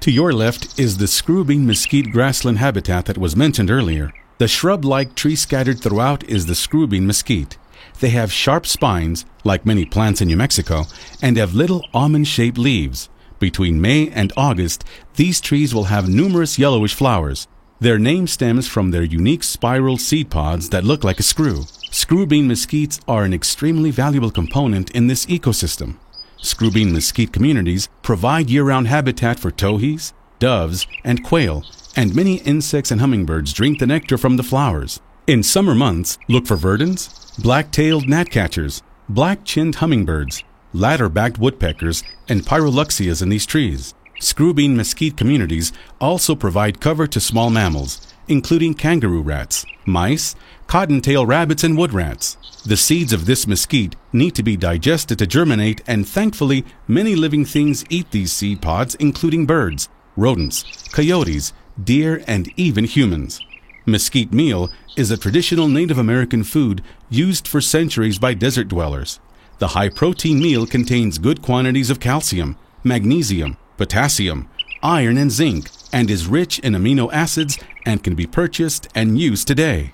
To your left is the screwbean mesquite grassland habitat that was mentioned earlier. The shrub-like tree scattered throughout is the screwbean mesquite. They have sharp spines, like many plants in New Mexico, and have little almond-shaped leaves. Between May and August, these trees will have numerous yellowish flowers. Their name stems from their unique spiral seed pods that look like a screw. Screwbean mesquites are an extremely valuable component in this ecosystem. Screwbean mesquite communities provide year-round habitat for towhees, doves, and quail, and many insects and hummingbirds drink the nectar from the flowers. In summer months, look for verdins, black-tailed gnatcatchers, black-chinned hummingbirds, ladder-backed woodpeckers, and pyroluxias in these trees. Screwbean mesquite communities also provide cover to small mammals, including kangaroo rats, mice, cottontail rabbits, and wood rats. The seeds of this mesquite need to be digested to germinate, and thankfully, many living things eat these seed pods, including birds, rodents, coyotes, deer, and even humans. Mesquite meal is a traditional Native American food used for centuries by desert dwellers. The high-protein meal contains good quantities of calcium, magnesium, potassium, iron, and zinc, and is rich in amino acids and can be purchased and used today.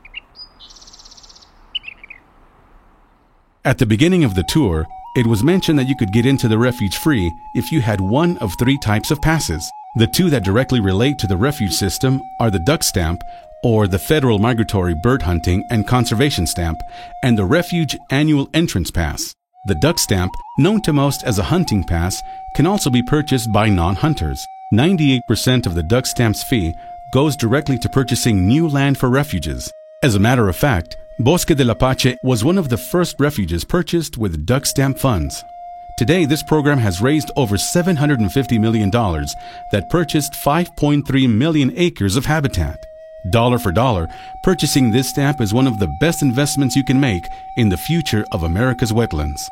At the beginning of the tour, it was mentioned that you could get into the refuge free if you had one of 3 types of passes. The 2 that directly relate to the refuge system are the Duck Stamp, or the Federal Migratory Bird Hunting and Conservation Stamp, and the Refuge Annual Entrance Pass. The Duck Stamp, known to most as a hunting pass, can also be purchased by non-hunters. 98% of the Duck Stamp's fee goes directly to purchasing new land for refuges. As a matter of fact, Bosque del Apache was one of the first refuges purchased with Duck Stamp funds. Today, this program has raised over $750 million that purchased 5.3 million acres of habitat. Dollar for dollar, purchasing this stamp is one of the best investments you can make in the future of America's wetlands.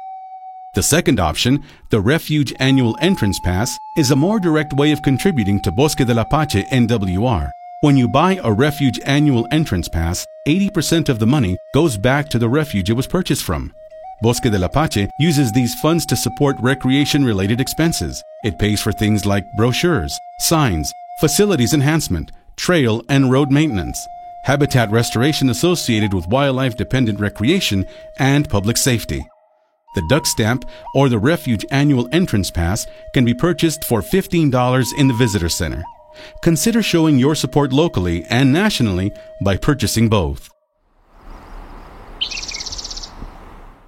The second option, the Refuge Annual Entrance Pass, is a more direct way of contributing to Bosque del Apache NWR. When you buy a Refuge Annual Entrance Pass, 80% of the money goes back to the refuge it was purchased from. Bosque del Apache uses these funds to support recreation-related expenses. It pays for things like brochures, signs, facilities enhancement, trail and road maintenance, habitat restoration associated with wildlife-dependent recreation, and public safety. The Duck Stamp or the Refuge Annual Entrance Pass can be purchased for $15 in the Visitor Center. Consider showing your support locally and nationally by purchasing both.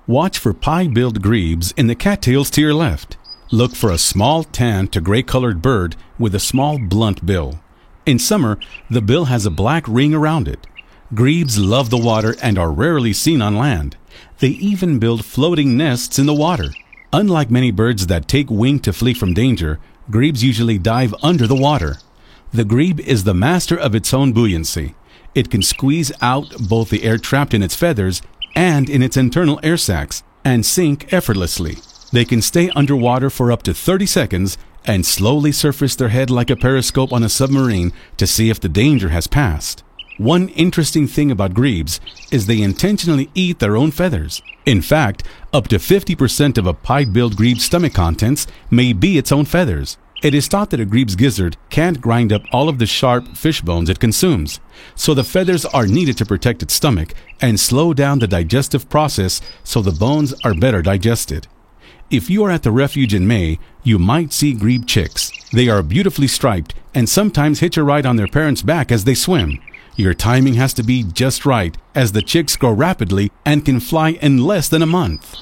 Watch for pie-billed grebes in the cattails to your left. Look for a small tan to gray-colored bird with a small blunt bill. In summer, the bill has a black ring around it. Grebes love the water and are rarely seen on land. They even build floating nests in the water. Unlike many birds that take wing to flee from danger, grebes usually dive under the water. The grebe is the master of its own buoyancy. It can squeeze out both the air trapped in its feathers and in its internal air sacs and sink effortlessly. They can stay underwater for up to 30 seconds and slowly surface their head like a periscope on a submarine to see if the danger has passed. One interesting thing about grebes is they intentionally eat their own feathers. In fact, up to 50% of a pie-billed grebe's stomach contents may be its own feathers. It is thought that a grebe's gizzard can't grind up all of the sharp fish bones it consumes, so the feathers are needed to protect its stomach and slow down the digestive process so the bones are better digested. If you are at the refuge in May, you might see grebe chicks. They are beautifully striped and sometimes hitch a ride on their parents' back as they swim. Your timing has to be just right, as the chicks grow rapidly and can fly in less than a month.